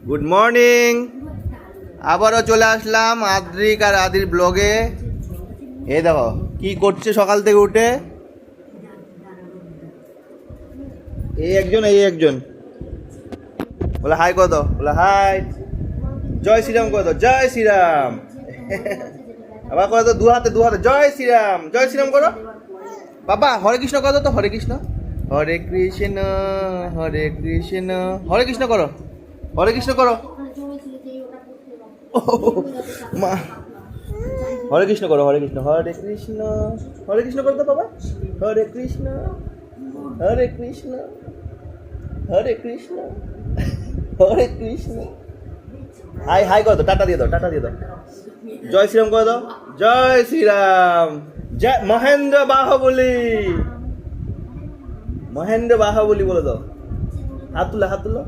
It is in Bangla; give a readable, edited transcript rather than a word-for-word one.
Good morning. আবারও চলে আসলাম আদ্রিক আর আদির ব্লগে। এই দেখো কি করছে সকাল থেকে উঠে। এই একজন বলে হাই কর দাও, বলে হাই। জয় শ্রীরাম করে দাও, জয় শ্রীরাম। আবার করে দাও দু হাতে জয় শ্রীরাম, জয় শ্রীরাম করো। বাবা হরে কৃষ্ণ করো তো, হরে কৃষ্ণ, হরে কৃষ্ণ, হরে কৃষ্ণ, হরে কৃষ্ণ করো, হরে কৃষ্ণ করো। মা হরে কৃষ্ণ করো, হরে কৃষ্ণ, হরে কৃষ্ণ, হরে কৃষ্ণ করো তো বাবা। হরে কৃষ্ণ, হরে কৃষ্ণ, হরে কৃষ্ণ, হরে কৃষ্ণ। হাই হাই করো তো, টাটা দিয়ে দাও, টাটা দিয়ে দাও। জয় শ্রীরাম করে দাও, জয় শ্রীরাম, জয় মহেন্দ্র বাহুবলী, মহেন্দ্র বাহুবলী বলে দাও। হাত তুলো, হাত তুলো।